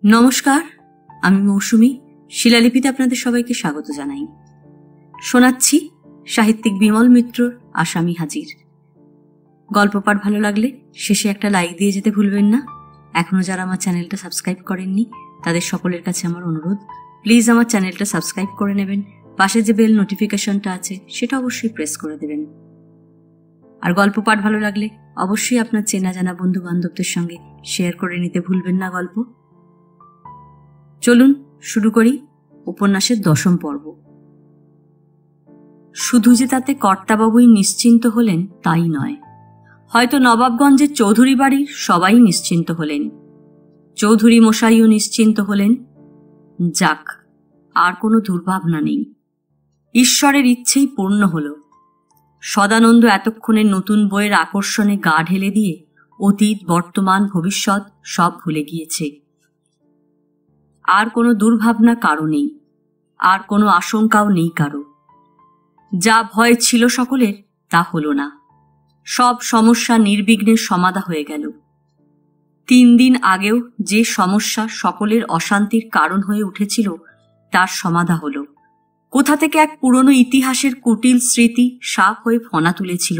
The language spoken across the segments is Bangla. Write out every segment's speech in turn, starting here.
নমস্কার, আমি মৌসুমী। শিলালিপিতে আপনাদের সবাইকে স্বাগত জানাই। শোনাচ্ছি সাহিত্যিক বিমল মিত্রর আসামি হাজির। গল্প পাঠ ভালো লাগলে শেষে একটা লাইক দিয়ে যেতে ভুলবেন না। এখনো যারা আমার চ্যানেলটা সাবস্ক্রাইব করেননি তাদের সকলের কাছে আমার অনুরোধ, প্লিজ আমার চ্যানেলটা সাবস্ক্রাইব করে নেবেন। পাশে যে বেল নোটিফিকেশনটা আছে সেটা অবশ্যই প্রেস করে দেবেন। আর গল্প পাঠ ভালো লাগলে অবশ্যই আপনার চেনা জানা বন্ধু বান্ধবদের সঙ্গে শেয়ার করে নিতে ভুলবেন না গল্প। চলুন শুরু করি উপন্যাসের 10ম পর্ব। শুধু যে তাতে কর্তাবাবুই নিশ্চিন্ত হলেন তাই নয়, হয়তো নবাবগঞ্জের চৌধুরী বাড়ির সবাই নিশ্চিন্ত হলেন। চৌধুরী মশাইও নিশ্চিন্ত হলেন। যাক, আর কোনো দুর্ভাবনা নেই। ঈশ্বরের ইচ্ছেই পূর্ণ হল। সদানন্দ এতক্ষণে নতুন বইয়ের আকর্ষণে গা ঢেলে দিয়ে অতীত, বর্তমান, ভবিষ্যৎ সব ভুলে গিয়েছে। আর কোনো দুর্ভাবনা কারো নেই, আর কোনো আশঙ্কাও নেই কারো। যা ভয় ছিল সকলের তা হল না। সব সমস্যা নির্বিঘ্নে সমাধা হয়ে গেল। 3 দিন আগেও যে সমস্যা সকলের অশান্তির কারণ হয়ে উঠেছিল তার সমাধা হল। কোথা থেকে এক পুরনো ইতিহাসের কুটিল স্মৃতি সাপ হয়ে ফনা তুলেছিল।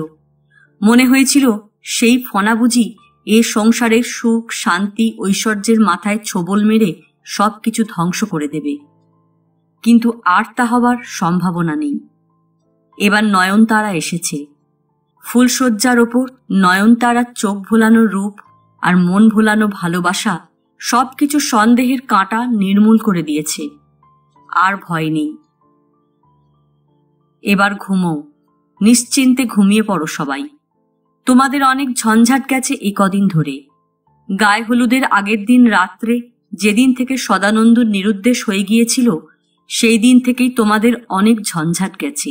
মনে হয়েছিল সেই ফনা বুঝি এ সংসারের সুখ, শান্তি, ঐশ্বর্যের মাথায় ছোবল মেরে সবকিছু ধ্বংস করে দেবে। কিন্তু আর তা হবার সম্ভাবনা নেই। এবার নয়নতারা এসেছে। ফুলশয্যার ওপর নয়নতারার চোখ ভোলানো রূপ আর মন ভোলানো ভালোবাসা সবকিছু সন্দেহের কাঁটা নির্মূল করে দিয়েছে। আর ভয় নেই। এবার ঘুমোও, নিশ্চিন্তে ঘুমিয়ে পড়ো সবাই। তোমাদের অনেক ঝঞ্ঝাট গেছে এই কদিন ধরে। গায়ে হলুদের আগের দিন রাত্রে যেদিন থেকে সদানন্দর নিরুদ্দেশ হয়ে গিয়েছিল সেই দিন থেকেই তোমাদের অনেক ঝঞ্ঝাট গেছে।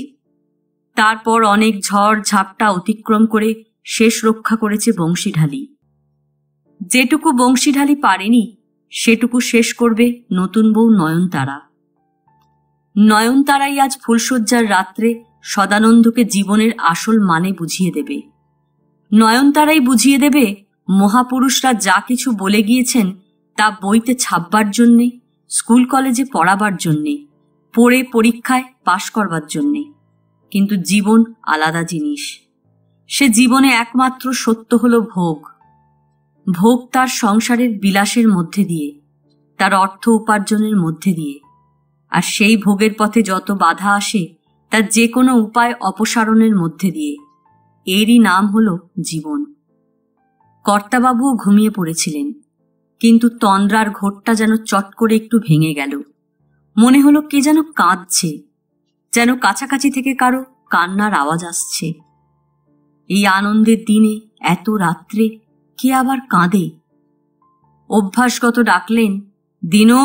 তারপর অনেক ঝড় ঝাপটা অতিক্রম করে শেষ রক্ষা করেছে বংশীঢালি। যেটুকু বংশীঢালি পারেনি সেটুকু শেষ করবে নতুন বউ নয়নতারা। নয়নতারাই আজ ফুলশয্যার রাত্রে সদানন্দকে জীবনের আসল মানে বুঝিয়ে দেবে। নয়নতারাই বুঝিয়ে দেবে মহাপুরুষরা যা কিছু বলে গিয়েছেন তা বইতে ছাপবার জন্যে, স্কুল কলেজে পড়াবার জন্যে, পড়ে পরীক্ষায় পাশ করবার জন্যে। কিন্তু জীবন আলাদা জিনিস। সে জীবনে একমাত্র সত্য হল ভোগ। ভোগ তার সংসারের বিলাসের মধ্যে দিয়ে, তার অর্থ উপার্জনের মধ্যে দিয়ে। আর সেই ভোগের পথে যত বাধা আসে তার যে কোনো উপায় অপসারণের মধ্যে দিয়ে। এরই নাম হল জীবন। কর্তাবাবুও ঘুমিয়ে পড়েছিলেন, কিন্তু তন্দ্রার ঘোরটা যেন চট করে একটু ভেঙে গেল। মনে হলো কে যেন কাঁদছে, যেন কাছাকাছি থেকে কারো কান্নার আওয়াজ আসছে। এই আনন্দের দিনে এত রাত্রে কে আবার কাঁদে? অভ্যাসগত ডাকলেন, দিনু।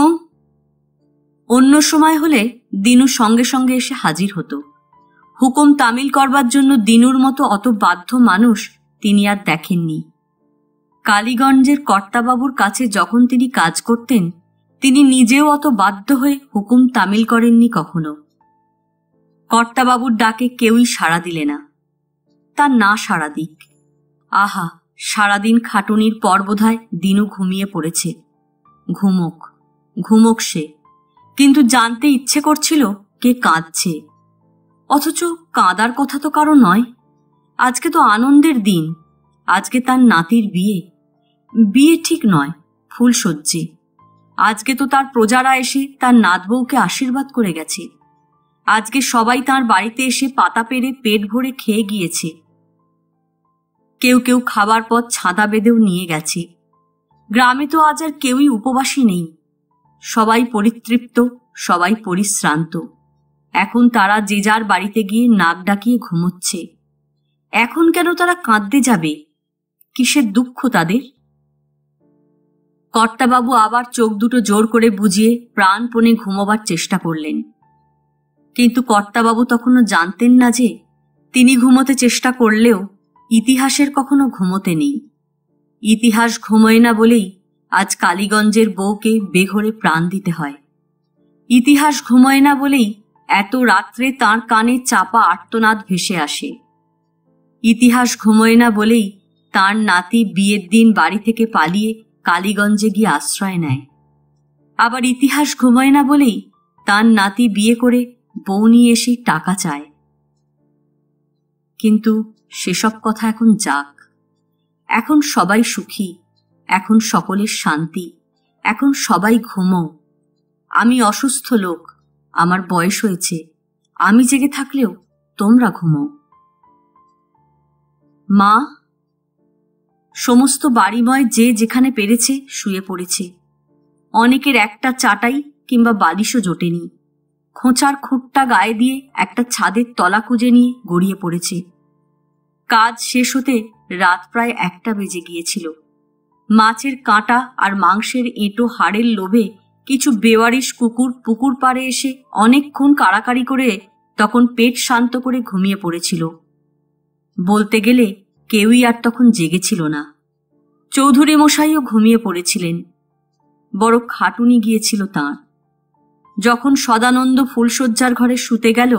অন্য সময় হলে দিনু সঙ্গে সঙ্গে এসে হাজির হতো। হুকুম তামিল করবার জন্য দিনুর মতো অত বাধ্য মানুষ তিনি আর দেখেননি। কালীগঞ্জের কর্তাবাবুর কাছে যখন তিনি কাজ করতেন তিনি নিজেও অত বাধ্য হয়ে হুকুম তামিল করেননি কখনো। কর্তাবাবুর ডাকে কেউই সাড়া দিলে না। তার না সাড়া দিক। আহা, সারাদিন খাটুনির পর বোধহয় দিনু ঘুমিয়ে পড়েছে। ঘুমোক, ঘুমোক সে। কিন্তু জানতে ইচ্ছে করছিল কে কাঁদছে। অথচ কাঁদার কথা তো কারো নয়। আজকে তো আনন্দের দিন। আজকে তার নাতির বিয়ে। বিয়ে ঠিক নয়, ফুলশয্যে। আজকে তো তার প্রজারা এসে তার নাতবউকে আশীর্বাদ করে গেছে। আজকে সবাই তার বাড়িতে এসে পাতা পেরে পেট ভরে খেয়ে গিয়েছে। কেউ কেউ খাবার পর ছাদা বেঁধেও নিয়ে গেছে। গ্রামে তো আজ আর কেউই উপবাসী নেই। সবাই পরিতৃপ্ত, সবাই পরিশ্রান্ত। এখন তারা যে যার বাড়িতে গিয়ে নাক ডাকিয়ে ঘুমোচ্ছে। এখন কেন তারা কাঁদতে যাবে? কিসের দুঃখ তাদের? কর্তাবাবু আবার চোখ দুটো জোর করে বুজিয়ে প্রাণপণে ঘুমোবার চেষ্টা করলেন। কিন্তু কর্তাবাবু তখনও জানতেন না যে তিনি ঘুমোতে চেষ্টা করলেও ইতিহাসের কখনো ঘুমোতে নেই। ইতিহাস ঘুমোয় না বলেই আজ কালীগঞ্জের বউকে বেঘরে প্রাণ দিতে হয়। ইতিহাস ঘুমোয় না বলেই এত রাত্রে তাঁর কানে চাপা আর্তনাদ ভেসে আসে। ইতিহাস ঘুমোয় না বলেই তাঁর নাতি বিয়ের দিন বাড়ি থেকে পালিয়ে কালীগঞ্জে গিয়ে আশ্রয় নেয়। আবার ইতিহাস ঘুমায় না বলেই তার নাতি বিয়ে করে বউ নিয়ে এসে টাকা চায়। কিন্তু সেসব কথা এখন যাক। এখন সবাই সুখী, এখন সকলের শান্তি, এখন সবাই ঘুমো। আমি অসুস্থ লোক, আমার বয়স হয়েছে, আমি জেগে থাকলেও তোমরা ঘুমো। মা, সমস্ত বাড়িময় যে যেখানে পেরেছে শুয়ে পড়েছে। অনেকের একটা চাটাই কিংবা বালিশও জোটেনি। খোঁচার খুঁটটা গায়ে দিয়ে একটা ছাদের তলা খুঁজে নিয়ে গড়িয়ে পড়েছে। কাজ শেষ হতে রাত প্রায় 1টা বেজে গিয়েছিল। মাছের কাঁটা আর মাংসের এঁটো হাড়ের লোভে কিছু বেওয়ারিশ কুকুর পুকুর পাড়ে এসে অনেকক্ষণ কাড়াকাড়ি করে তখন পেট শান্ত করে ঘুমিয়ে পড়েছিল। বলতে গেলে কেউই আর তখন জেগেছিল না। চৌধুরী মশাইও ঘুমিয়ে পড়েছিলেন। বড় খাটুনি গিয়েছিল তাঁর। যখন সদানন্দ ফুলশয্যার ঘরে শুতে গেল,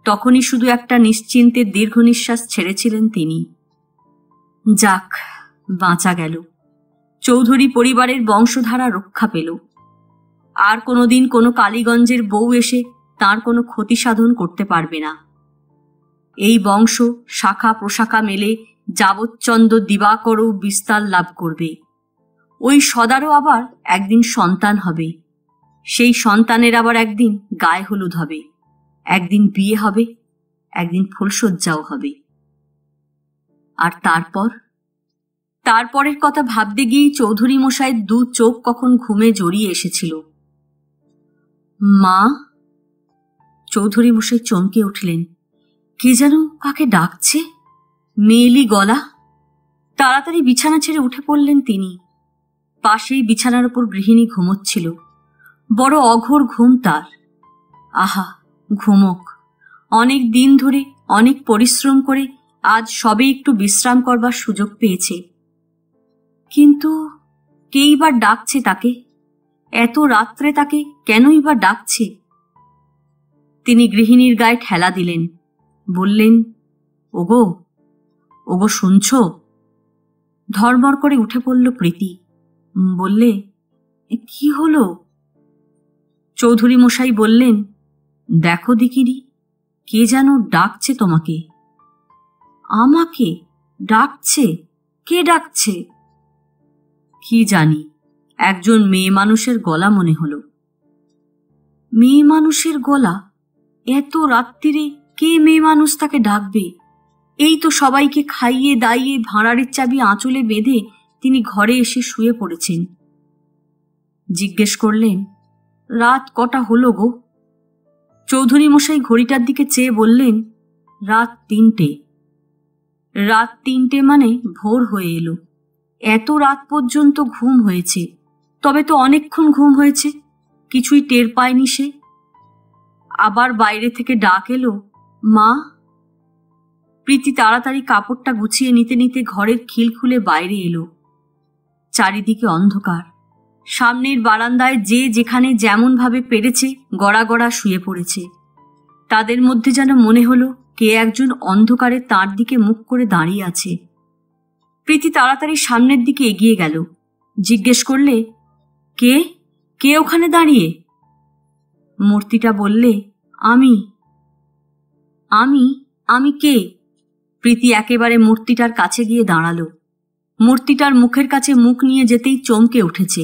তখনই শুধু একটা নিশ্চিন্তে দীর্ঘ নিঃশ্বাস ছেড়েছিলেন তিনি। যাক, বাঁচা গেল। চৌধুরী পরিবারের বংশধারা রক্ষা পেল। আর কোনোদিন কোনো কালীগঞ্জের বউ এসে তার কোনো ক্ষতি সাধন করতে পারবে না। এই বংশ শাখা প্রশাখা মেলে যাবচ্চন্দ দিবাকরও বিস্তার লাভ করবে। ওই সদারও আবার একদিন সন্তান হবে। সেই সন্তানের আবার একদিন গায়ে হলুদ হবে, একদিন বিয়ে হবে, একদিন ফুলশয্যাও হবে। আর তারপরের কথা ভাবতে গিয়েই চৌধুরী মশাইয়ের 2 চোখ কখন ঘুমে জড়িয়ে এসেছিল। মা! চৌধুরী মশাই চমকে উঠলেন। কে যেন কাকে ডাকছে, মেয়েলি গলা। তাড়াতাড়ি বিছানা ছেড়ে উঠে পড়লেন তিনি। পাশেই বিছানার উপর গৃহিণী ঘুমোচ্ছিল। বড় অঘোর ঘুম তার। আহা, ঘুমোক। অনেক দিন ধরে অনেক পরিশ্রম করে আজ সবে একটু বিশ্রাম করবার সুযোগ পেয়েছে। কিন্তু কেই বা ডাকছে তাকে? এত রাত্রে তাকে কেনই বা ডাকছে? তিনি গৃহিণীর গায়ে ঠেলা দিলেন, বললেন, ওগো, ওগো, শুনছ? ধরমর করে উঠে পড়ল প্রীতি। বললে, কি হলো? চৌধুরী মশাই বললেন, দেখো দিকিরি, কে যেন ডাকছে তোমাকে। আমাকে ডাকছে? কে ডাকছে? কি জানি, একজন মেয়ে মানুষের গলা মনে হলো। মেয়ে মানুষের গলা? এত রাত্রিরে কে মেয়ে মানুষ তাকে ডাকবে? এই তো সবাইকে খাইয়ে দাইয়ে ভাঁড়ারের চাবি আঁচলে বেঁধে তিনি ঘরে এসে শুয়ে পড়েছেন। জিজ্ঞেস করলেন, রাত কটা হলো গো? চৌধুরী মশাই ঘড়িটার দিকে চেয়ে বললেন, রাত 3টে। রাত 3টে মানে ভোর হয়ে এলো। এত রাত পর্যন্ত ঘুম হয়েছে, তবে তো অনেকক্ষণ ঘুম হয়েছে, কিছুই টের পায়নি সে। আবার বাইরে থেকে ডাক এলো, মা! প্রীতি তাড়াতাড়ি কাপড়টা গুছিয়ে নিতে নিতে ঘরের খিল খুলে বাইরে এলো। চারিদিকে অন্ধকার। সামনের বারান্দায় যে যেখানে যেমন ভাবে পেরেছে গড়া গড়া শুয়ে পড়েছে। তাদের মধ্যে যেন মনে হলো কে একজন অন্ধকারে তার দিকে মুখ করে দাঁড়িয়ে আছে। প্রীতি তাড়াতাড়ি সামনের দিকে এগিয়ে গেল। জিজ্ঞেস করলে, কে কে ওখানে দাঁড়িয়ে? মূর্তিটা বললে, আমি। আমি? আমি কে? প্রীতি একেবারে মূর্তিটার কাছে গিয়ে দাঁড়ালো। মূর্তিটার মুখের কাছে মুখ নিয়ে যেতেই চমকে উঠেছে।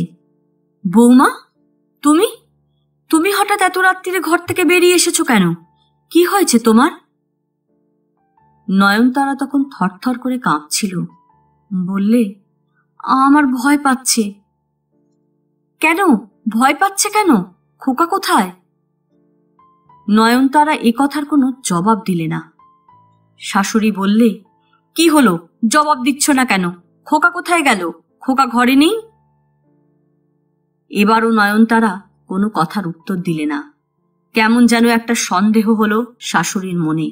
বৌমা, তুমি? তুমি হঠাৎ এত রাত্রিরে ঘর থেকে বেরিয়ে এসেছো কেন? কি হয়েছে তোমার? নয়নতারা তখন থরথর করে কাঁপছিল। বললে, আমার ভয় পাচ্ছে। কেন ভয় পাচ্ছে কেন? খোকা কোথায়? নয়নতারা এ কথার কোনো জবাব দিলে না। শাশুড়ি বললে, কি হলো, জবাব দিচ্ছ না কেন? খোকা কোথায় গেল? খোকা ঘরে নেই? এবারও নয়নতারা কোনো কথার উত্তর দিলে না। কেমন যেন একটা সন্দেহ হলো শাশুড়ির মনে।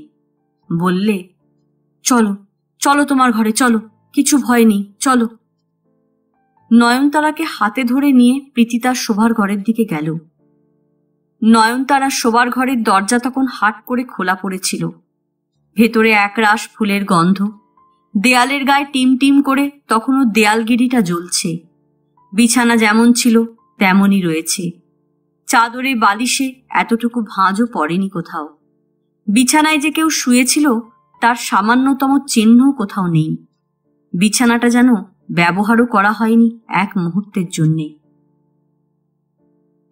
বললে, চলো চলো, তোমার ঘরে চলো, কিছু ভয় নেই, চলো। নয়নতারাকে হাতে ধরে নিয়ে প্রীতি তার শোবার ঘরের দিকে গেল। নয়নতারার শোবার ঘরের দরজা তখন হাট করে খোলা পড়েছিল। ভেতরে একরাশ ফুলের গন্ধ। দেয়ালের গায়ে টিম টিম করে তখনও দেয়ালগিরিটা জ্বলছে। বিছানা যেমন ছিল তেমনই রয়েছে। চাদরে বালিশে এতটুকু ভাঁজও পড়েনি কোথাও। বিছানায় যে কেউ শুয়েছিল তার সামান্যতম চিহ্নও কোথাও নেই। বিছানাটা যেন ব্যবহারও করা হয়নি এক মুহূর্তের জন্যে।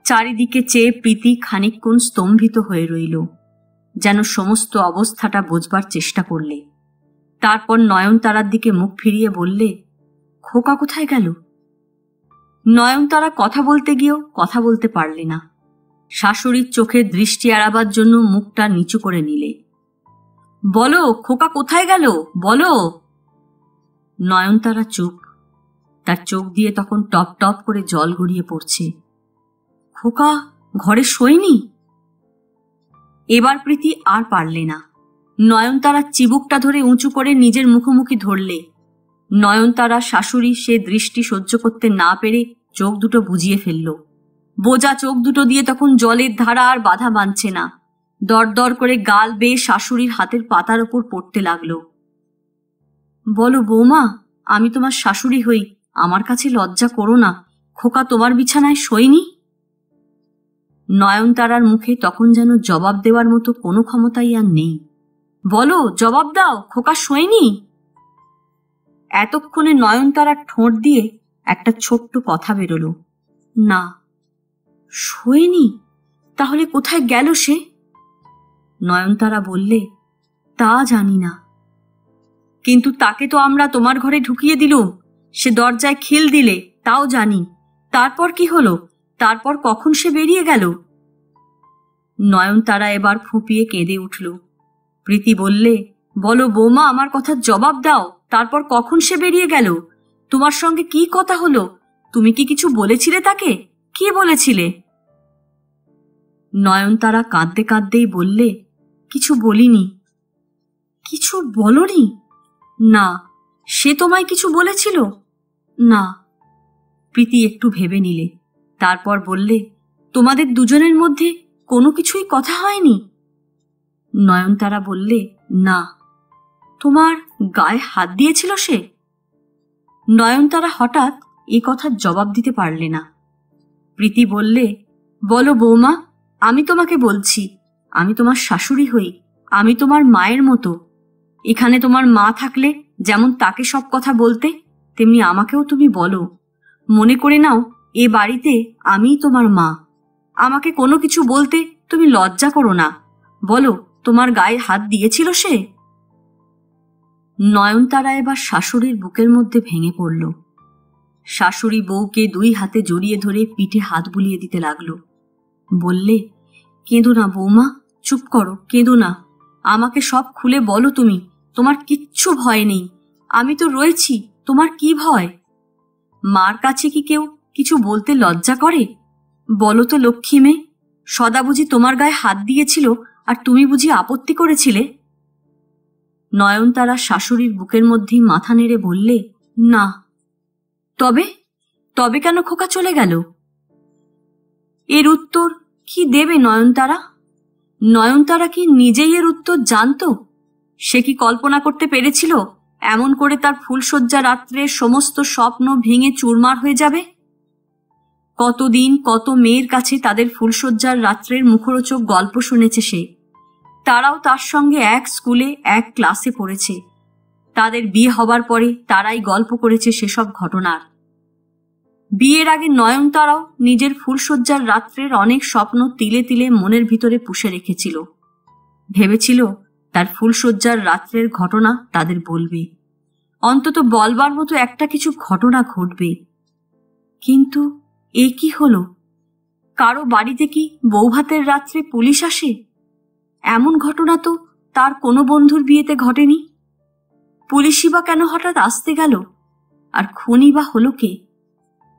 চারিদিকে চেয়ে প্রীতি খানিকক্ষণ স্তম্ভিত হয়ে রইল, যেন সমস্ত অবস্থাটা বোঝবার চেষ্টা করলে। তারপর নয়নতারার দিকে মুখ ফিরিয়ে বললে, খোকা কোথায় গেল? নয়নতারা কথা বলতে গিয়েও কথা বলতে পারলে না। শাশুড়ির চোখের দৃষ্টি এড়াবার জন্য মুখটা নিচু করে নিলে। বলো, খোকা কোথায় গেল, বলো। নয়নতারা চুপ। তার চোখ দিয়ে তখন টপ টপ করে জল গড়িয়ে পড়ছে। খোকা ঘরে শোয়নি? এবার প্রীতি আর পারলে না। নয়নতারার চিবুকটা ধরে উঁচু করে নিজের মুখোমুখি ধরলে। নয়নতারা শাশুড়ি সে দৃষ্টি সহ্য করতে না পেরে চোখ দুটো বুজিয়ে ফেলল। বোজা চোখ দুটো দিয়ে তখন জলের ধারা আর বাধা মানছে না। দরদর করে গাল বেয়ে শাশুড়ির হাতের পাতার ওপর পড়তে লাগলো। বলো বৌমা, আমি তোমার শাশুড়ি হই, আমার কাছে লজ্জা করো না। খোকা তোমার বিছানায় শোয়নি? নয়নতারার মুখে তখন যেন জবাব দেওয়ার মতো কোনো ক্ষমতাই আর নেই। বলো, জবাব দাও, খোকা শোয়নি? এতক্ষণে নয়নতারার ঠোঁট দিয়ে একটা ছোট্ট কথা বেরোলো, না, শোয়নি। তাহলে কোথায় গেল সে? নয়নতারা বললে, তা জানি না। কিন্তু তাকে তো আমরা তোমার ঘরে ঢুকিয়ে দিলুম, সে দরজায় খিল দিলে, তাও জানি। তারপর কি হলো? তারপর কখন সে বেরিয়ে গেল? নয়নতারা এবার ফুঁপিয়ে কেঁদে উঠল। প্রীতি বললে, বলো বৌমা, আমার কথার জবাব দাও। তারপর কখন সে বেরিয়ে গেল? তোমার সঙ্গে কি কথা হলো? তুমি কি কিছু বলেছিলে তাকে? কি বলেছিলে? নয়নতারা কাঁদতে কাঁদতেই বললে, কিছু বলিনি। কিছু বলনি? না। সে তোমায় কিছু বলেছিল? না। প্রীতি একটু ভেবে নিলে। তারপর বললে, তোমাদের দুজনের মধ্যে কোনো কিছুই কথা হয়নি? নয়নতারা বললে, না। তোমার গায়ে হাত দিয়েছিল সে? নয়নতারা হঠাৎ এই কথার জবাব দিতে পারলে না। প্রীতি বললে, বলো বৌমা, আমি তোমাকে বলছি, আমি তোমার শাশুড়ি হই, আমি তোমার মায়ের মতো। এখানে তোমার মা থাকলে যেমন তাকে সব কথা বলতে, তেমনি আমাকেও তুমি বলো। মনে করে নাও, এ বাড়িতে আমিই তোমার মা। আমাকে কোনো কিছু বলতে তুমি লজ্জা করো না। বলো, তোমার গায়ে হাত দিয়েছিল সে? নয়নতারা এবার শাশুড়ির বুকের মধ্যে ভেঙে পড়ল। শাশুড়ি বউকে দুই হাতে জড়িয়ে ধরে পিঠে হাত বুলিয়ে দিতে লাগলো। বললে, কেঁদো না বৌমা, চুপ করো, কেঁদো না। আমাকে সব খুলে বলো তুমি, তোমার কিচ্ছু ভয় নেই। আমি তো রয়েছি, তোমার কি ভয়? মার কাছে কি কেউ কিছু বলতে লজ্জা করে? বলো তো লক্ষ্মী মেয়ে, সদা বুঝি তোমার গায়ে হাত দিয়েছিল আর তুমি বুঝি আপত্তি করেছিলে? নয়নতারা শাশুড়ির বুকের মধ্যেই মাথা নেড়ে বললে, না। তবে তবে কেন খোকা চলে গেল? এর উত্তর কি দেবে নয়নতারা? নয়নতারা কি নিজেই এর উত্তর জানতো? সে কি কল্পনা করতে পেরেছিল এমন করে তার ফুলশয্যা রাত্রের সমস্ত স্বপ্ন ভেঙে চুরমার হয়ে যাবে? কতদিন কত মেয়ের কাছে তাদের ফুলশয্যার রাত্রের মুখরোচক গল্প শুনেছে সে। তারাও তার সঙ্গে এক স্কুলে এক ক্লাসে পড়েছে। তাদের বিয়ে হবার পরে তারাই গল্প করেছে সেসব ঘটনার। বিয়ের আগে নয়নতারাও নিজের ফুলশয্যার রাত্রের অনেক স্বপ্ন তিলে তিলে মনের ভিতরে পুষে রেখেছিল। ভেবেছিল তার ফুলশয্যার রাত্রের ঘটনা তাদের বলবে, অন্তত বলবার মতো একটা কিছু ঘটনা ঘটবে। কিন্তু এ কি হলো? কারো বাড়িতে কি বৌভাতের রাত্রে পুলিশ আসে? এমন ঘটনা তো তার কোনো বন্ধুর বিয়েতে ঘটেনি। পুলিশই বা কেন হঠাৎ আসতে গেল? আর খুনি বা হলো কে?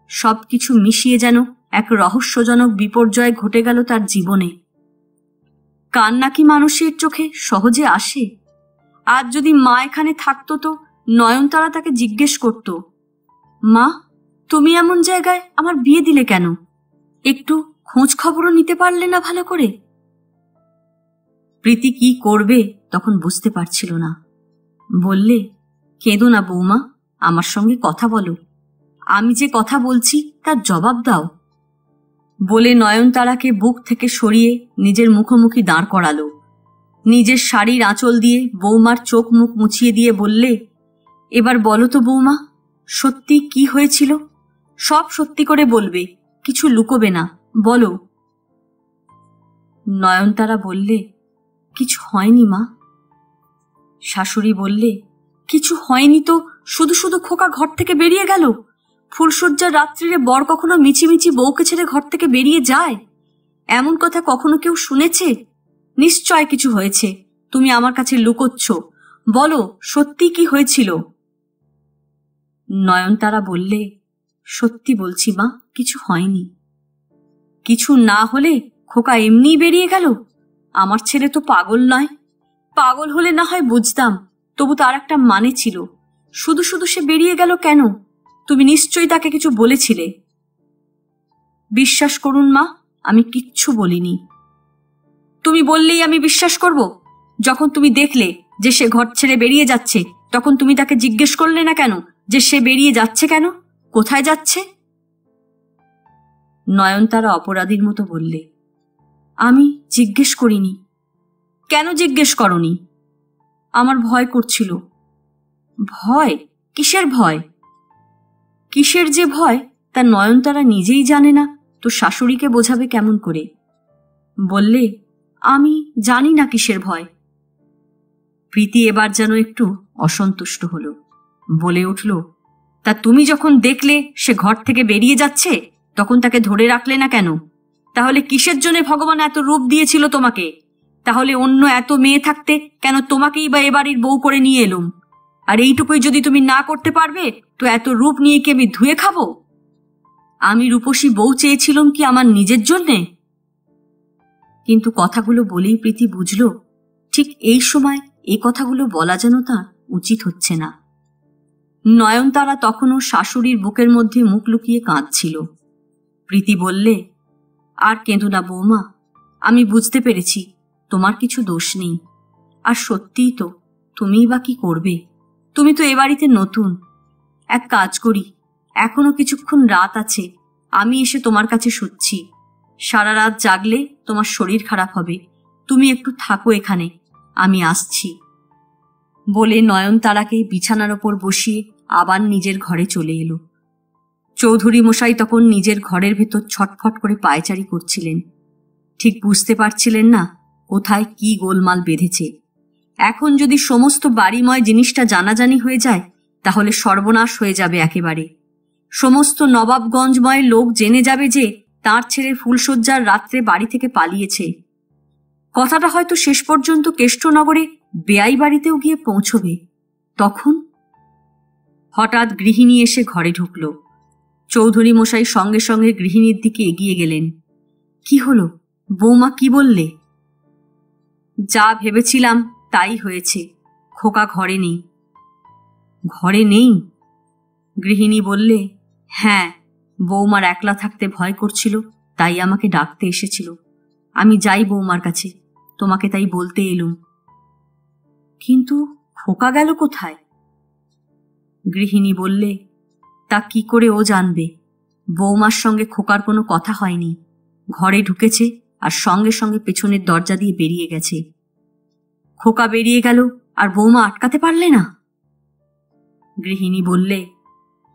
সবকিছু মিশিয়ে যেন এক রহস্যজনক বিপর্যয় ঘটে গেল তার জীবনে। কান্না কি মানুষের চোখে সহজে আসে? আজ যদি মা এখানে থাকতো তো নয়নতারা তাকে জিজ্ঞেস করত, মা, তুমি এমন জায়গায় আমার বিয়ে দিলে কেন? একটু খোঁজ খবরও নিতে পারলে না ভালো করে? প্রীতি কি করবে তখন বুঝতে পারছিল না। বললে, কেঁদো না বৌমা, আমার সঙ্গে কথা বলো। আমি যে কথা বলছি তার জবাব দাও। বলে নয়নতারাকে বুক থেকে সরিয়ে নিজের মুখোমুখি দাঁড় করালো। নিজের শাড়ির আঁচল দিয়ে বৌমার চোখ মুখ মুছিয়ে দিয়ে বললে, এবার বলো তো বৌমা, সত্যি কি হয়েছিল? সব সত্যি করে বলবে, কিছু লুকোবে না, বলো। নয়নতারা বললে, কিছু হয়নি মা। শাশুড়ি বললে, কিছু হয়নি তো শুধু শুধু খোকা ঘর থেকে বেরিয়ে গেল? ফুলশয্যার রাত্রিরে বর কখনো মিছিমিছি বউকে ছেড়ে ঘর থেকে বেরিয়ে যায়? এমন কথা কখনো কেউ শুনেছে? নিশ্চয় কিছু হয়েছে, তুমি আমার কাছে লুকোচ্ছ, বলো সত্যি কি হয়েছিল? নয়নতারা বললে, সত্যি বলছি মা, কিছু হয়নি। কিছু না হলে খোকা এমনিই বেরিয়ে গেল? আমার ছেলে তো পাগল নয়। পাগল হলে না হয় বুঝতাম, তবু তার একটা মানে ছিল। শুধু শুধু সে বেরিয়ে গেল কেন? তুমি নিশ্চয়ই তাকে কিছু বলেছিলে। বিশ্বাস করুন মা, আমি কিচ্ছু বলিনি। তুমি বললেই আমি বিশ্বাস করব? যখন তুমি দেখলে যে সে ঘর ছেড়ে বেরিয়ে যাচ্ছে, তখন তুমি তাকে জিজ্ঞেস করলে না কেন যে সে বেরিয়ে যাচ্ছে কেন, কোথায় যাচ্ছে? নয়নতারা অপরাধীর মতো বললে, আমি জিজ্ঞেস করিনি। কেন জিজ্ঞেস করনি? আমার ভয় করছিল। ভয়? কিসের ভয়? কিসের যে ভয় তা নয়নতারা নিজেই জানে না, তো শাশুড়িকে বোঝাবে কেমন করে? বললে, আমি জানি না কিসের ভয়। প্রীতি এবার যেন একটু অসন্তুষ্ট হলো, বলে উঠল, তা তুমি যখন দেখলে সে ঘর থেকে বেরিয়ে যাচ্ছে, তখন তাকে ধরে রাখলে না কেন? তাহলে কিসের জন্য ভগবান এত রূপ দিয়েছিল তোমাকে? তাহলে অন্য এত মেয়ে থাকতে কেন তোমাকেই বা এ বাড়ির বউ করে নিয়ে এলুম? আর এইটুকুই যদি তুমি না করতে পারবে, তো এত রূপ নিয়ে কি আমি ধুয়ে খাবো? আমি রূপসী বউ চেয়েছিলাম কি আমার নিজের জন্যে? কিন্তু কথাগুলো বলেই প্রীতি বুঝল, ঠিক এই সময় এই কথাগুলো বলা যেন তার উচিত হচ্ছে না। নয়নতারা তখনও শাশুড়ির বুকের মধ্যে মুখ লুকিয়ে কাঁদছিল। প্রীতি বললে, আর কেঁদো না বৌমা, আমি বুঝতে পেরেছি তোমার কিছু দোষ নেই। আর সত্যিই তো, তুমিই বা কি করবে? তুমি তো এ বাড়িতে নতুন। এক কাজ করি, এখনো কিছুক্ষণ রাত আছে, আমি এসে তোমার কাছে শুচ্ছি। সারা রাত জাগলে তোমার শরীর খারাপ হবে, তুমি একটু থাকো এখানে, আমি আসছি। বলে নয়নতারাকে বিছানার ওপর বসিয়ে আবার নিজের ঘরে চলে এলো। চৌধুরী মশাই তখন নিজের ঘরের ভেতর ছটফট করে পায়চারি করছিলেন। ঠিক বুঝতে পারছিলেন না কোথায় কি গোলমাল বেঁধেছে। এখন যদি সমস্ত বাড়িময় জিনিসটা জানাজানি হয়ে যায়, তাহলে সর্বনাশ হয়ে যাবে একেবারে। সমস্ত নবাবগঞ্জময় লোক জেনে যাবে যে তার ছেলে ফুলশয্যার রাত্রে বাড়ি থেকে পালিয়েছে। কথাটা হয়তো শেষ পর্যন্ত কেষ্টনগরে বেয়াই বাড়িতেও গিয়ে পৌঁছবে। তখন হঠাৎ গৃহিণী এসে ঘরে ঢুকল। চৌধুরী মশাই সঙ্গে সঙ্গে গৃহিণীর দিকে এগিয়ে গেলেন। কি হলো বৌমা, কি বললে? যা ভেবেছিলাম তাই হয়েছে, খোকা ঘরে নেই। ঘরে নেই? গৃহিণী বললে, হ্যাঁ, বৌমার একলা থাকতে ভয় করছিল, তাই আমাকে ডাকতে এসেছিল। আমি যাই বৌমার কাছে, তোমাকে তাই বলতে এলুম। কিন্তু খোকা গেল কোথায়? গৃহিণী বললে, তা কি করে ও জানবে? বৌমার সঙ্গে খোকার কোনো কথা হয়নি। ঘরে ঢুকেছে আর সঙ্গে সঙ্গে পেছনের দরজা দিয়ে বেরিয়ে গেছে। খোকা বেরিয়ে গেল আর বৌমা আটকাতে পারলে না? গৃহিণী বললে,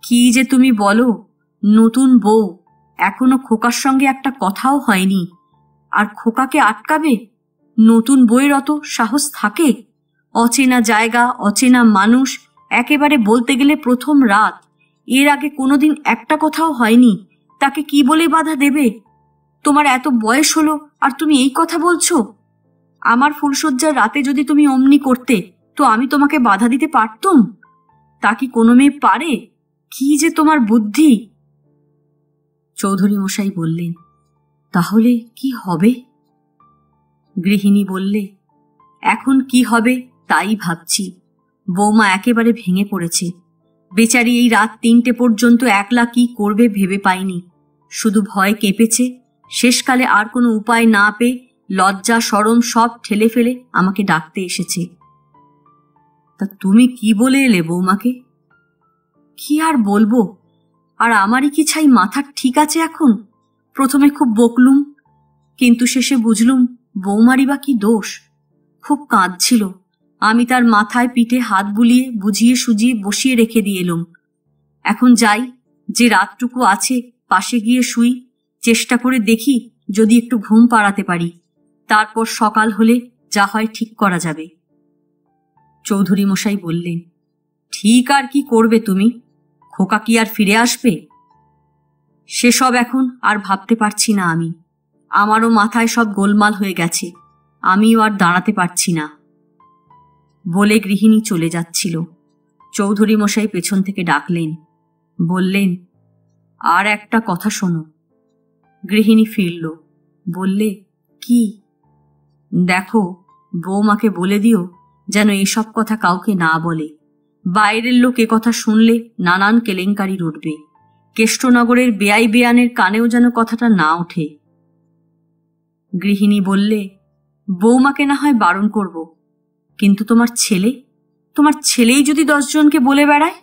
কি যে তুমি বলো, নতুন বউ, এখনো খোকার সঙ্গে একটা কথাও হয়নি, আর খোকাকে আটকাবে? নতুন বউয়ের অত সাহস থাকে? অচেনা জায়গা, অচেনা মানুষ, একেবারে বলতে গেলে প্রথম রাত, এর আগে কোনোদিন একটা কথাও হয়নি, তাকে কি বলে বাধা দেবে? তোমার এত বয়স হলো আর তুমি এই কথা বলছো? আমার ফুলশয্যার রাতে যদি তুমি অমনি করতে, তো আমি তোমাকে বাধা দিতে পারতুম? তা কি কোনো মেয়ে পারে? কি যে তোমার বুদ্ধি! চৌধুরী মশাই বললেন, তাহলে কি হবে? গৃহিণী বললে, এখন কি হবে তাই ভাবছি। বৌমা একেবারে ভেঙে পড়েছে। বেচারি এই রাত 3টে পর্যন্ত একলা কি করবে ভেবে পায়নি, শুধু ভয় কেঁপেছে। শেষকালে আর কোনো উপায় না পেয়ে লজ্জা শরম সব ঠেলে ফেলে আমাকে ডাকতে এসেছে। তা তুমি কি বলে এলে বৌমাকে? কি আর বলবো, আর আমারই কি ছাই মাথা ঠিক আছে এখন? প্রথমে খুব বকলুম, কিন্তু শেষে বুঝলুম বৌমারই বা কি দোষ। খুব কাঁদছিল। আমি তার মাথায় পিঠে হাত বুলিয়ে বুঝিয়ে সুজিয়ে বসিয়ে রেখে দিয়ে এলুম। এখন যাই, যে রাতটুকু আছে পাশে গিয়ে শুই, চেষ্টা করে দেখি যদি একটু ঘুম পাড়াতে পারি। তারপর সকাল হলে যা হয় ঠিক করা যাবে। চৌধুরী মশাই বললেন, ঠিক আর কি করবে তুমি? খোকা কি আর ফিরে আসবে? সেসব এখন আর ভাবতে পারছি না আমি। আমারও মাথায় সব গোলমাল হয়ে গেছে, আমিও আর দাঁড়াতে পারছি না। বলে গৃহিণী চলে যাচ্ছিল। চৌধুরী মশাই পেছন থেকে ডাকলেন, বললেন, আর একটা কথা শোনো। গৃহিণী ফিরল, বললে, কি? দেখো, বৌমাকে বলে দিও যেন এসব কথা কাউকে না বলে। বাইরের লোক এ কথা শুনলে নানান কেলেঙ্কারি উঠবে। কেষ্টনগরের বেয়াই বেয়ানের কানেও যেন কথাটা না ওঠে। গৃহিণী বললে, বৌমাকে না হয় বারণ করব, কিন্তু তোমার ছেলেই যদি 10 জনকে বলে বেড়ায়,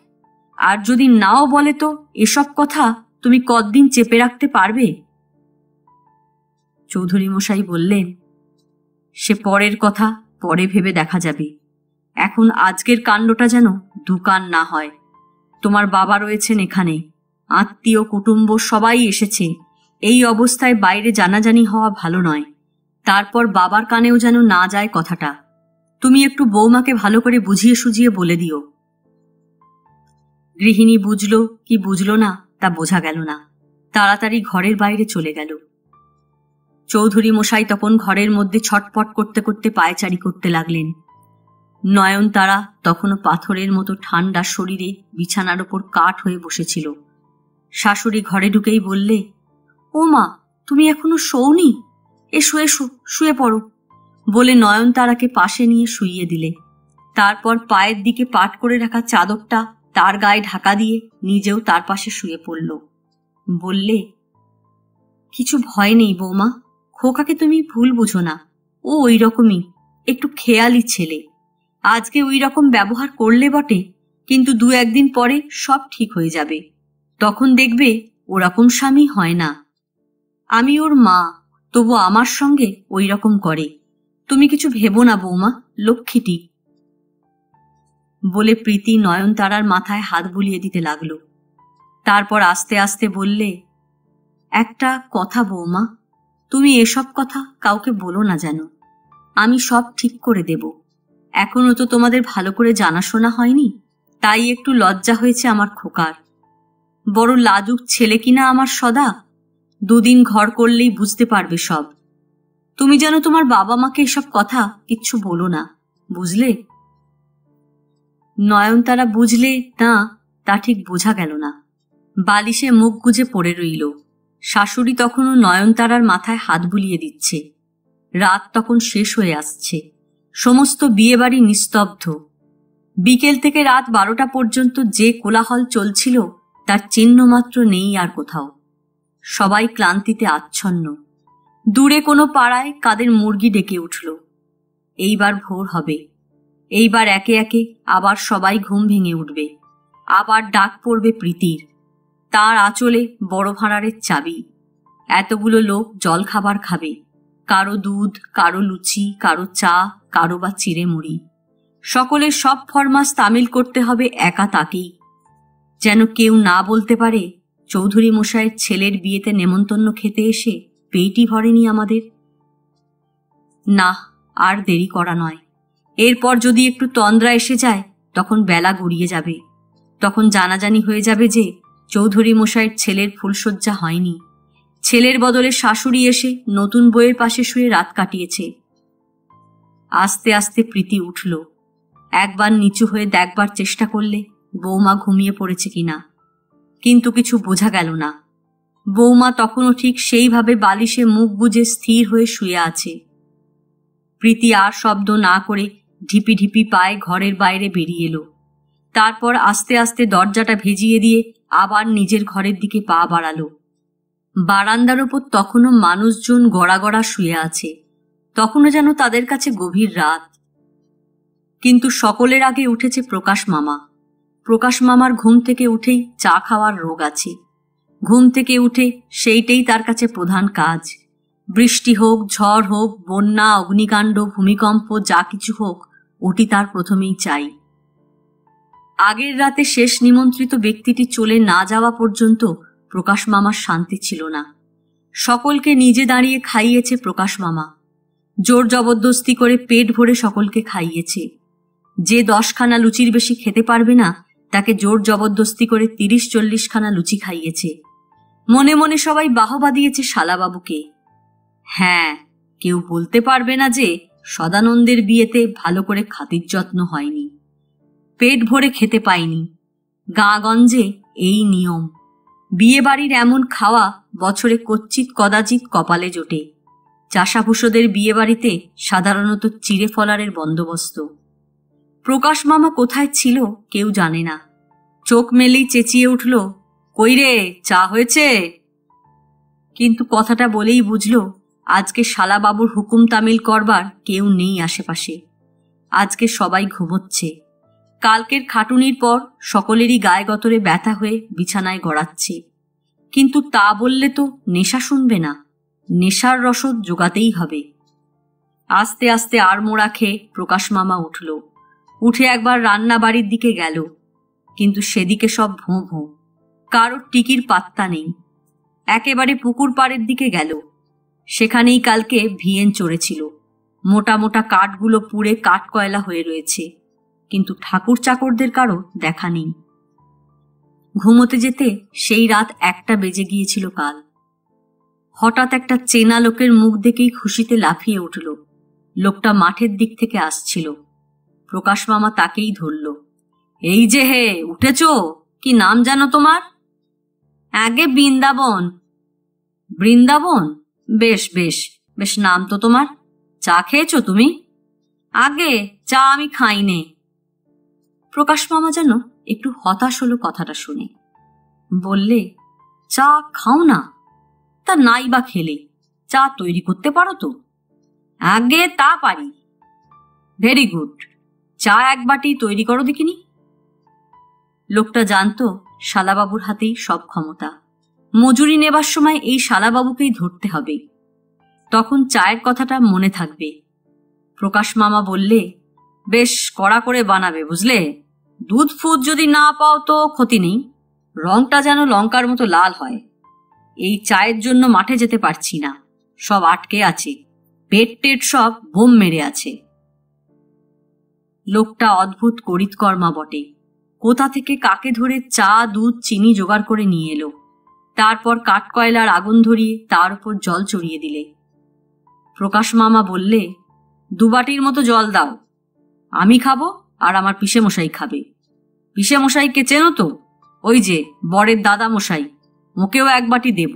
আর যদি নাও বলে, তো এসব কথা তুমি কতদিন চেপে রাখতে পারবে? চৌধুরী মশাই বললেন, সে পরের কথা, পরে ভেবে দেখা যাবে। এখন আজকের কাণ্ডটা যেন দুকান না হয়। তোমার বাবা রয়েছেন এখানে, আত্মীয় কুটুম্ব সবাই এসেছে। এই অবস্থায় বাইরে জানাজানি হওয়া ভালো নয়। তারপর বাবার কানেও যেন না যায় কথাটা। তুমি একটু বৌমাকে ভালো করে বুঝিয়ে সুঝিয়ে বলে দিও। গৃহিণী বুঝল কি বুঝল না তা বোঝা গেল না। তাড়াতাড়ি ঘরের বাইরে চলে গেল। চৌধুরী মশাই তখন ঘরের মধ্যে ছটপট করতে করতে পায়চারি করতে লাগলেন। নয়নতারা তখনও পাথরের মতো ঠান্ডা শরীরে বিছানার ওপর কাঠ হয়ে বসেছিল। শাশুড়ি ঘরে ঢুকেই বললে, ও মা, তুমি এখনো শোওনি? এসো এসো, শুয়ে পড়ো, বলে নয়নতারাকে পাশে নিয়ে শুইয়ে দিলে। তারপর পায়ের দিকে পাট করে রাখা চাদরটা তার গায়ে ঢাকা দিয়ে নিজেও তার পাশে শুয়ে পড়ল। বললে, কিছু ভয় নেই বৌমা, খোকাকে তুমি ভুল বুঝো না। ও ওই রকমই, একটু খেয়ালি ছেলে। আজকে ওই রকম ব্যবহার করলে বটে, কিন্তু 2-1 দিন পরে সব ঠিক হয়ে যাবে। তখন দেখবে ওরকম স্বামী হয় না। আমি ওর মা, তবু আমার সঙ্গে ওই রকম করে। তুমি কিছু ভেবো না বৌমা, লক্ষ্মীটি। বলে প্রীতি নয়নতারার মাথায় হাত বুলিয়ে দিতে লাগলো। তারপর আস্তে আস্তে বললে, একটা কথা বৌমা, তুমি এসব কথা কাউকে বলো না যেন। আমি সব ঠিক করে দেব। এখনো তো তোমাদের ভালো করে জানাশোনা হয়নি, তাই একটু লজ্জা হয়েছে আমার খোকার। বড় লাজুক ছেলে কিনা আমার সদা, 2 দিন ঘর করলেই বুঝতে পারবে সব। তুমি যেন তোমার বাবা মাকে এসব কথা কিচ্ছু বলো না, বুঝলে? নয়নতারা বুঝলে না তা ঠিক বোঝা গেল না। বালিশে মুখ গুজে পড়ে রইল। শাশুড়ি তখনও নয়নতারার মাথায় হাত বুলিয়ে দিচ্ছে। রাত তখন শেষ হয়ে আসছে। সমস্ত বিয়েবাড়ি নিস্তব্ধ। বিকেল থেকে রাত 12টা পর্যন্ত যে কোলাহল চলছিল তার চিহ্নমাত্র নেই আর কোথাও। সবাই ক্লান্তিতে আচ্ছন্ন। দূরে কোনো পাড়ায় কাদের মুরগি ডেকে উঠল। এইবার ভোর হবে। এইবার একে একে আবার সবাই ঘুম ভেঙে উঠবে। আবার ডাক পড়বে প্রীতির। তার আঁচলে বড় ভাঁড়ারের চাবি। এতগুলো লোক জল খাবার খাবে। কারো দুধ, কারো লুচি, কারো চা, কারো বা চিড়ে মুড়ি। সকলের সব ফরমাস তামিল করতে হবে একা তাকেই। যেন কেউ না বলতে পারে, চৌধুরী মশাইয়ের ছেলের বিয়েতে নেমন্তন্ন খেতে এসে পেটই ভরেনি আমাদের। না, আর দেরি করা নয়। এরপর যদি একটু তন্দ্রা এসে যায়, তখন বেলা গড়িয়ে যাবে। তখন জানাজানি হয়ে যাবে যে চৌধুরী মশাইয়ের ছেলের ফুলশয্যা হয়নি। ছেলের বদলে শাশুড়ি এসে নতুন বইয়ের পাশে শুয়ে রাত কাটিয়েছে। আস্তে আস্তে প্রীতি উঠল। একবার নিচু হয়ে দেখবার চেষ্টা করলে বৌমা ঘুমিয়ে পড়েছে কিনা, কিন্তু কিছু বোঝা গেল না। বৌমা তখনও ঠিক সেইভাবে বালিশে মুখ গুজে স্থির হয়ে শুয়ে আছে। প্রীতি আর শব্দ না করে ঢিপি ঢিপি পায়ে ঘরের বাইরে বেরিয়ে এলো। তারপর আস্তে আস্তে দরজাটা ভেজিয়ে দিয়ে আবার নিজের ঘরের দিকে পা বাড়ালো। বারান্দার ওপর তখনও মানুষজন গড়া গড়া শুয়ে আছে। তখনও যেন তাদের কাছে গভীর রাত। কিন্তু সকলের আগে উঠেছে প্রকাশ মামা। প্রকাশ মামার ঘুম থেকে উঠেই চা খাওয়ার রোগ আছে। ঘুম থেকে উঠে সেইটাই তার কাছে প্রধান কাজ। বৃষ্টি হোক, ঝড় হোক, বন্যা, অগ্নিকাণ্ড, ভূমিকম্প, যা কিছু হোক, ওটি তার প্রথমেই চাই। আগের রাতে শেষ নিমন্ত্রিত ব্যক্তিটি চলে না যাওয়া পর্যন্ত প্রকাশ মামার শান্তি ছিল না। সকলকে নিজে দাঁড়িয়ে খাইয়েছে প্রকাশ মামা। জোর জবরদস্তি করে পেট ভরে সকলকে খাইয়েছে। যে 10খানা লুচির বেশি খেতে পারবে না তাকে জোর জবরদস্তি করে 30-40 খানা লুচি খাইয়েছে। মনে মনে সবাই বাহবা দিয়েছে শালাবাবুকে। হ্যাঁ, কেউ বলতে পারবে না যে সদানন্দের বিয়েতে ভালো করে খাতির যত্ন হয়নি, পেট ভরে খেতে পায়নি। গাঁগঞ্জে এই নিয়ম। বিয়ে বাড়ির এমন খাওয়া বছরে কচ্চিৎ কদাচিৎ কপালে জোটে। চাষাভূষদের বিয়ে বাড়িতে সাধারণত চিড়ে ফলারের বন্দোবস্ত। প্রকাশ মামা কোথায় ছিল কেউ জানে না। চোখ মেলেই চেঁচিয়ে উঠল, কই রে, চা হয়েছে? কিন্তু কথাটা বলেই বুঝল আজকে শালাবাবুর হুকুম তামিল করবার কেউ নেই আশেপাশে। আজকে সবাই ঘুমোচ্ছে। কালকের খাটুনির পর সকলেরই গায়ে গতরে ব্যথা হয়ে বিছানায় গড়াচ্ছে। কিন্তু তা বললে তো নেশা শুনবে না, নেশার রসদ জোগাতেই হবে। আস্তে আস্তে আড়মোড়া খেয়ে প্রকাশ মামা উঠল। উঠে একবার রান্না বাড়ির দিকে গেল, কিন্তু সেদিকে সব ভোঁ ভোঁ, কারোর টিকির পাত্তা নেই। একেবারে পুকুর পাড়ের দিকে গেল। সেখানেই কালকে ভিয়েন চড়েছিল। মোটা মোটা কাঠগুলো পুড়ে কাঠ কয়লা হয়ে রয়েছে, কিন্তু ঠাকুর চাকরদের কারো দেখা নেই। ঘুমোতে যেতে সেই রাত 1টা বেজে গিয়েছিল কাল। হঠাৎ একটা চেনা লোকের মুখ দেখেই খুশিতে লাফিয়ে উঠল। লোকটা মাঠের দিক থেকে আসছিল। প্রকাশ মামা তাকেই ধরল। এই যে হে, উঠেছ? কি নাম জানো তোমার? আগে বৃন্দাবন। বৃন্দাবন? বেশ বেশ বেশ, নাম তো তোমার। চা খেয়েছ তুমি? আগে চা আমি খাইনে। প্রকাশ মামা যেন একটু হতাশ হলো কথাটা শুনে। বললে, চা খাও না? তা নাই বা খেলে চা তৈরি করতে পারো তো? আগে তা পারি। ভেরি গুড, চা 1 বাটি তৈরি করো দেখিনি। লোকটা জানতো শালাবাবুর হাতেই সব ক্ষমতা। মজুরি নেবার সময় এই শালাবাবুকেই ধরতে হবে, তখন চায়ের কথাটা মনে থাকবে। প্রকাশ মামা বললে, বেশ কড়া করে বানাবে বুঝলে। দুধ ফুদ যদি না পাও তো ক্ষতি নেই, রংটা যেন লঙ্কার মতো লাল হয়। এই চায়ের জন্য মাঠে যেতে পারছি না, সব আটকে আছে, পেট টেট সব বোম মেরে আছে। লোকটা অদ্ভুত করিতকর্মা বটে। কোথা থেকে কাকে ধরে চা, দুধ, চিনি জোগাড় করে নিয়ে এলো। তারপর কাঠকয়লার আগুন ধরিয়ে তার উপর জল চড়িয়ে দিলে। প্রকাশ মামা বললে, 2 বাটির মতো জল দাও। আমি খাবো আর আমার পিসে মশাই খাবে। পিসে মশাইকে চেনো তো? ওই যে বরের দাদা মশাই, ওকেও 1 বাটি দেব।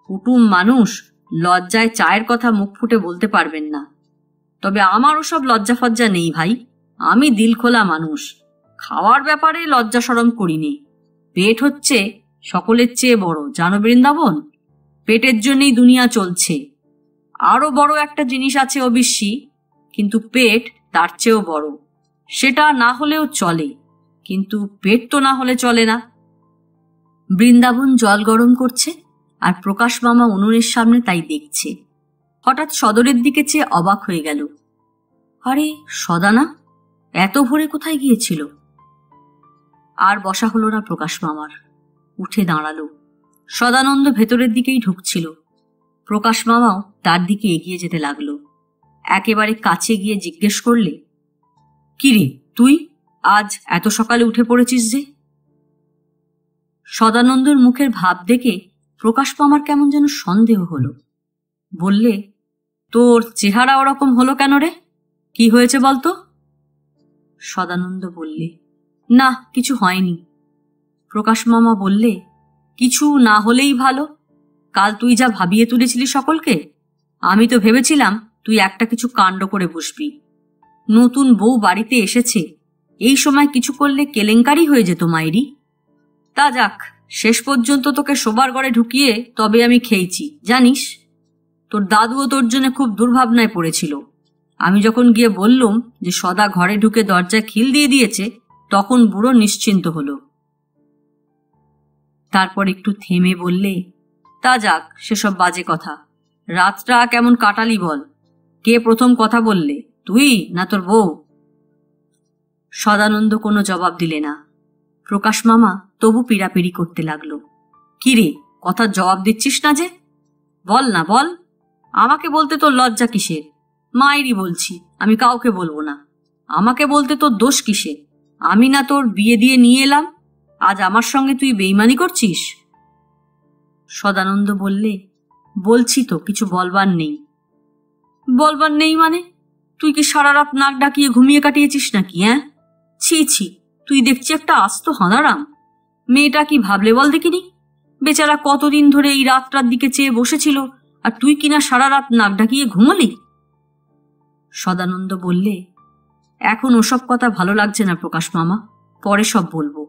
কুটুম মানুষ, লজ্জায় চায়ের কথা মুখ ফুটে বলতে পারবেন না। তবে আমার ওসব লজ্জা ফজ্জা নেই ভাই, আমি দিলখোলা মানুষ। খাওয়ার ব্যাপারে লজ্জা সরম করিনি। পেট হচ্ছে সকলের চেয়ে বড়, জানো বৃন্দাবন। পেটের জন্যই দুনিয়া চলছে। আরো বড় একটা জিনিস আছে অবশ্যই, কিন্তু পেট তার চেয়েও বড়। সেটা না হলেও চলে, কিন্তু পেট তো না হলে চলে না। বৃন্দাবন জল গরম করছে আর প্রকাশ মামা উনুনের সামনে তাই দেখছে। হঠাৎ সদরের দিকে চেয়ে অবাক হয়ে গেল। আরে সদানা এত ভোরে কোথায় গিয়েছিল? আর বসা হলো না প্রকাশ মামার। উঠে দাঁড়ালো। সদানন্দ ভেতরের দিকেই ঢুকছিল। প্রকাশ মামাও তার দিকে এগিয়ে যেতে লাগলো। একেবারে কাছে গিয়ে জিজ্ঞেস করলে, কিরে তুই আজ এত সকালে উঠে পড়েছিস যে? সদানন্দর মুখের ভাব দেখে প্রকাশ মামার কেমন যেন সন্দেহ হলো। বললে, তোর চেহারা ওরকম হলো কেন রে? কি হয়েছে বলতো? সদানন্দ বললে, না কিছু হয়নি। প্রকাশ মামা বললে, কিছু না হলেই ভালো। কাল তুই যা ভাবিয়ে তুলেছিলি সকলকে, আমি তো ভেবেছিলাম তুই একটা কিছু কাণ্ড করে বসবি। নতুন বউ বাড়িতে এসেছে, এই সময় কিছু করলে কেলেঙ্কারি হয়ে যেত মায়েরই। তা যাক, শেষ পর্যন্ত তোকে শোবার ঘরে ঢুকিয়ে তবে আমি খেয়েছি জানিস। তোর দাদুও তোর জন্য খুব দুর্ভাবনায় পড়েছিল। আমি যখন গিয়ে বললুম যে সদা ঘরে ঢুকে দরজায় খিল দিয়ে দিয়েছে, তখন বুড়ো নিশ্চিন্ত হলো। তারপর একটু থেমে বললে, তা যাক, সেসব বাজে কথা। রাতটা কেমন কাটালি বল? কে প্রথম কথা বললে, তুই না তোর বউ? সদানন্দ কোনো জবাব দিলে না। প্রকাশ মামা তবু পীড়াপিড়ি করতে লাগলো। কিরে, কথার জবাব দিচ্ছিস না যে? বল না, বল। আমাকে বলতে তোর লজ্জা কিসের? মায়েরই বলছি, আমি কাউকে বলবো না। আমাকে বলতে তোর দোষ কিসে? আমি না তোর বিয়ে দিয়ে নিয়ে এলাম, আজ আমার সঙ্গে তুই বেইমানি করছিস? সদানন্দ বললে, বলছি তো, কিছু বলবার নেই। বলবার নেই মানে? তুই কি সারা রাত নাক ডাকিয়ে ঘুমিয়ে কাটিয়েছিস নাকি? হ্যাঁ, ছি ছি, তুই দেখছি একটা আস্ত হাঁদারাম। মেয়েটা কি ভাবলে বল দেখিনি? বেচারা কতদিন ধরে এই রাতটার দিকে চেয়ে বসেছিল, আর তুই কিনা সারা রাত নাক ডাকিয়ে ঘুমলি। সদানন্দ বললে, এখন ওসব কথা ভালো লাগছে না প্রকাশ মামা, পরে সব বলবো।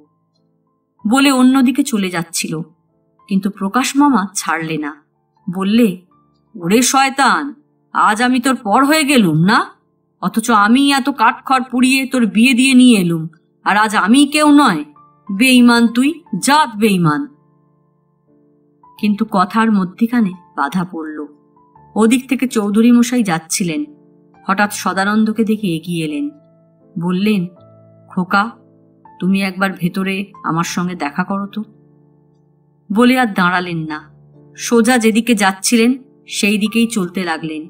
বলে অন্যদিকে চলে যাচ্ছিল, কিন্তু প্রকাশ মামা ছাড়লে না। বললে, ওরে শয়তান, আজ আমি তোর পর হয়ে গেলুম না? অথচ আমি এত কাঠখড় পুড়িয়ে তোর বিয়ে দিয়ে নিয়ে এলুম, আর আজ আমি কেউ নয়? বেঈমান তুই, জাত বেঈমান। কিন্তু কথার মধ্যিখানে বাধা পড়ল। ওদিক থেকে চৌধুরী মশাই যাচ্ছিলেন। হঠাৎ সদানন্দকে দেখে এগিয়ে এলেন। বললেন, খোকা, তুমি একবার ভেতরে আমার সঙ্গে দেখা করো তো। বলে আর দাঁড়ালেন না, সোজা যেদিকে যাচ্ছিলেন সেই দিকেই চলতে লাগলেন।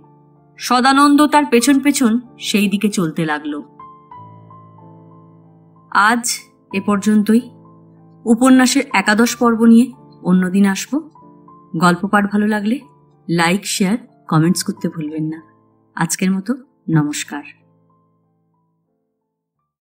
সদানন্দ তার পেছন পেছন সেই দিকে চলতে লাগল। আজ এ পর্যন্তই। উপন্যাসের 11 পর্ব নিয়ে অন্যদিন আসব। গল্প পাঠ ভালো লাগলে লাইক, শেয়ার, কমেন্টস করতে ভুলবেন না। আজকের মতো নমস্কার।